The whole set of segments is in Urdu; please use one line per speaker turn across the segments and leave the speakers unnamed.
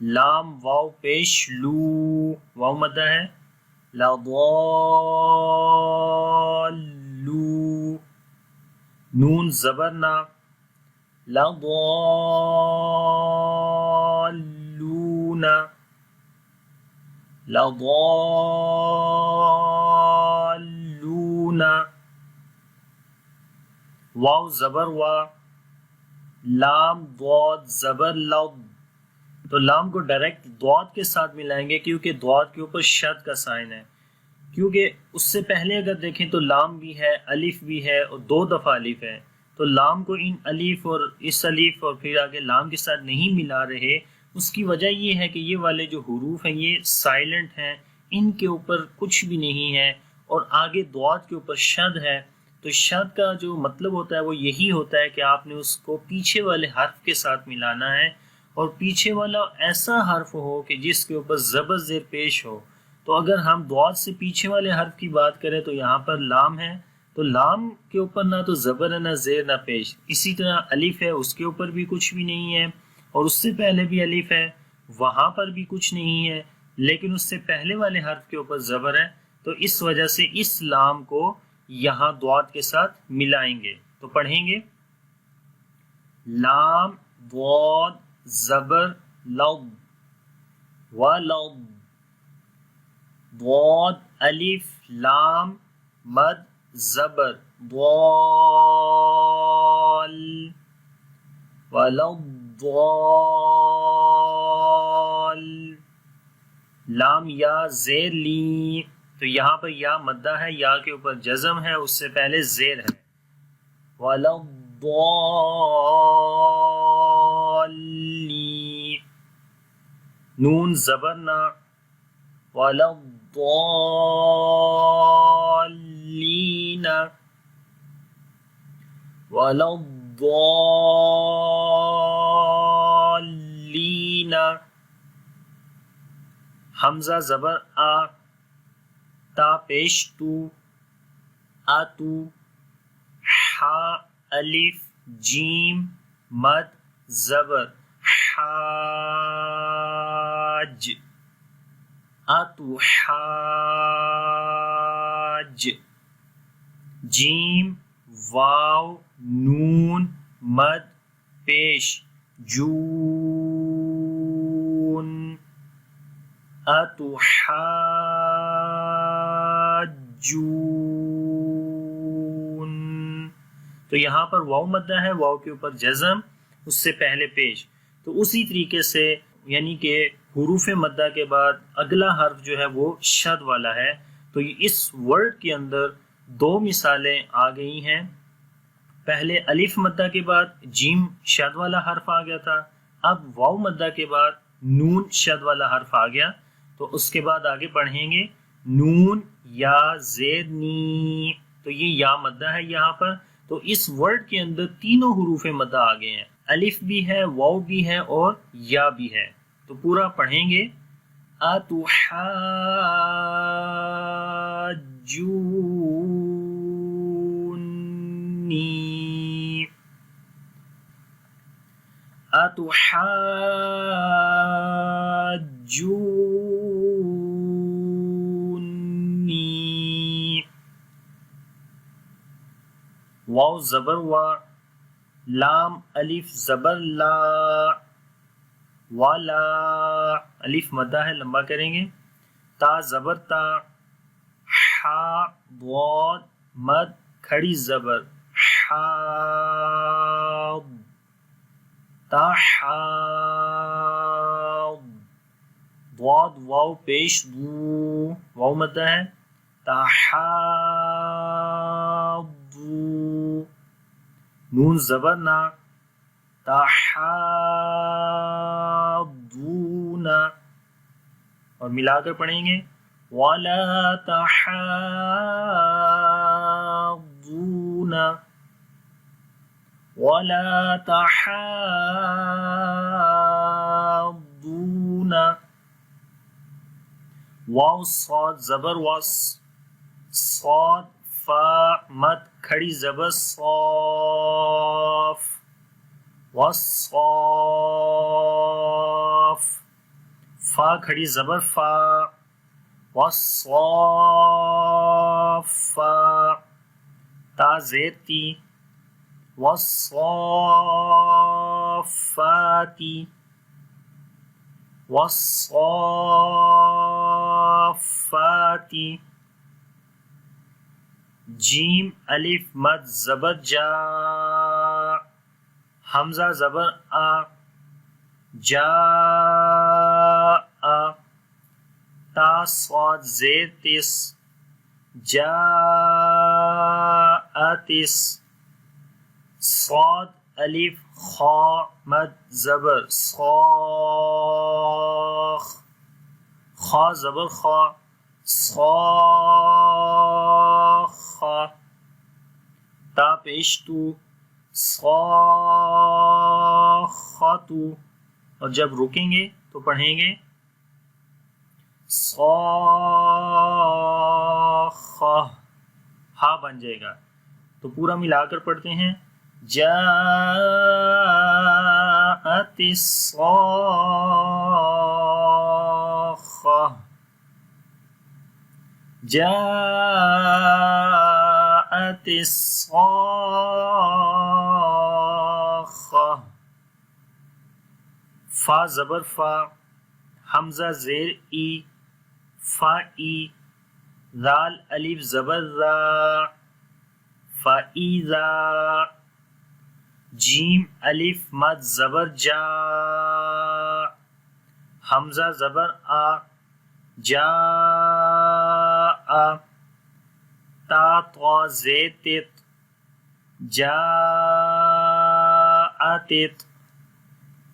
لام واو پیش لو، واو مدہ ہے، لضالو، نون زبر نا، لضالون، لضالون، واو زبر وا، لام ضاد زبر لض، تو لام کو ڈائریکٹ ضاد کے ساتھ ملائیں گے کیونکہ ضاد کے اوپر شد کا سائن ہے، کیونکہ اس سے پہلے اگر دیکھیں تو لام بھی ہے، الف بھی ہے اور 2 دفعہ الف ہے، تو لام کو ان الف اور اس الف اور پھر آگے لام کے ساتھ نہیں ملا رہے، اس کی وجہ یہ ہے کہ یہ والے جو حروف ہیں یہ سائلنٹ ہیں، ان کے اوپر کچھ بھی نہیں ہے، اور آگے ضاد کے اوپر شد ہے، تو شد کا جو مطلب ہوتا ہے وہ یہی ہوتا ہے کہ آپ نے اس کو پیچھے والے حرف کے ساتھ ملانا ہے، اور پیچھے والا ایسا حرف ہو کہ جس کے اوپر زبر زیر پیش ہو، تو اگر ہم ضاد سے پیچھے والے حرف کی بات کریں تو یہاں پر لام ہے، تو لام کے اوپر نہ تو زبر ہے نہ زیر نہ پیش، اسی طرح الف ہے اس کے اوپر بھی کچھ بھی نہیں ہے، اور اس سے پہلے بھی الف ہے وہاں پر بھی کچھ نہیں ہے، لیکن اس سے پہلے والے حرف کے اوپر زبر ہے، تو اس وجہ سے اس لام کو یہاں ضاد کے ساتھ ملائیں گے، تو پڑھیں گے لام ضاد زبر لض ولض، ضاد الف لام مد زبر ضال، ولضال، لام یا زیر لی، تو یہاں پر یا مدہ ہے، یا کے اوپر جزم ہے، اس سے پہلے زیر ہے، ولضالی، نون زبر نا، ولضالین، ولضالین، حمزہ زبر آ، تا پیش تو، اتو، حا الف جیم مد زبر حاج، اتو حاج، جیم واو نون مد پیش جون، اتو حاجون، تو یہاں پر واو مدہ ہے، واو کے اوپر جزم، اس سے پہلے پیش، تو اسی طریقے سے یعنی کہ حروف مدہ کے بعد اگلا حرف جو ہے وہ شد والا ہے، تو اس ورڈ کے اندر 2 مثالیں آ گئی ہیں، پہلے الف مدہ کے بعد جیم شد والا حرف آ گیا تھا، اب واو مدہ کے بعد نون شد والا حرف آ گیا، تو اس کے بعد آگے پڑھیں گے نون یا زیر نی، تو یہ یا مدہ ہے یہاں پر، تو اس ورڈ کے اندر تینوں حروف مدہ آ گئے ہیں، الف بھی ہے، واو بھی ہے اور یا بھی ہے، تو پورا پڑھیں گے اتحاجونی، اتحاجونی، واو زبر وا، لام الف زبر لا، والا، الف مدہ ہے لمبا کریں گے، تا زبر تا، حا ضاد مد کھڑی زبر حاض، تحاض، ضاد واو پیش دو، واو مدہ ہے، تحاضو، نون زبر نا، تحاضون، اور ملا کر پڑھیں گے وَلَا تَحَاضُّونَ، وَلَا تَحَاضُّونَ، واو صاد زبر وس، صاد فا مد کھڑی زبر صاف، والصاف، فا کھڑی زبر فا، والصافا، تا زیر تی، والصافاتی، والصافاتی، جیم الف مد زبر جا، حمزہ زبر آ، جا آ، تا صاد زیر تس، جا آتس، صاد الف خا مد زبر صاخ، خا زبر خا، صاخا، تا پیش تو، صاخاتو، اور جب رکیں گے تو پڑھیں گے صاخا، ہا بن جائے گا. تو پورا ملا کر پڑھتے ہیں جاءت الصاخہ، جاءت الصاخہ. فا زبر فا، حمزہ زیر ای، فا ای، ذال الف زبر ذا، فَإِذَا، جیم الف مد زبر جا، حمزہ زبر آ، جا آ، تا طا زیر تت، جا آتت،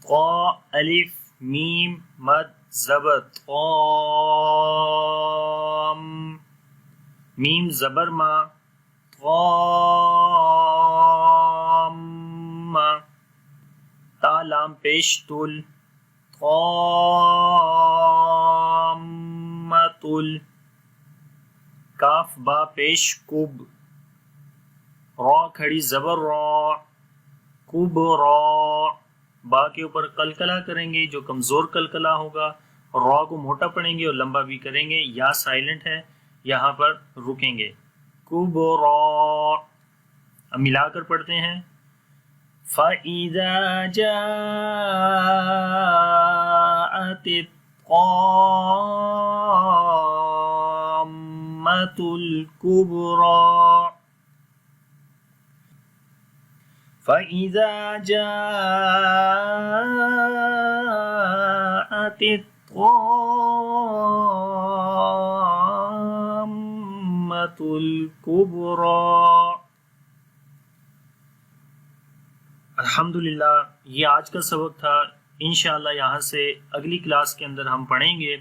طا الف میم مد زبر طام، میم زبر ما، طام، تا لام پیش تل، طامتل، کاف با پیش کب، را کھڑی زبر را، کب را، با کے اوپر قلقلہ کریں گے جو کمزور قلقلہ ہوگا، را کو موٹا پڑھیں گے اور لمبا بھی کریں گے. یا سائلنٹ ہے، یہاں پر رکیں گے. کبرا، اب ملا کر پڑھتے ہیں فَإِذَا جَاءَتِ الطَّامَّةُ الْكُبْرَى، فَإِذَا جَاءَتِ الطَّامَّةُ الْكُبْرَى. الحمدللہ یہ آج کا سبق تھا. انشاءاللہ یہاں سے اگلی کلاس کے اندر ہم پڑھیں گے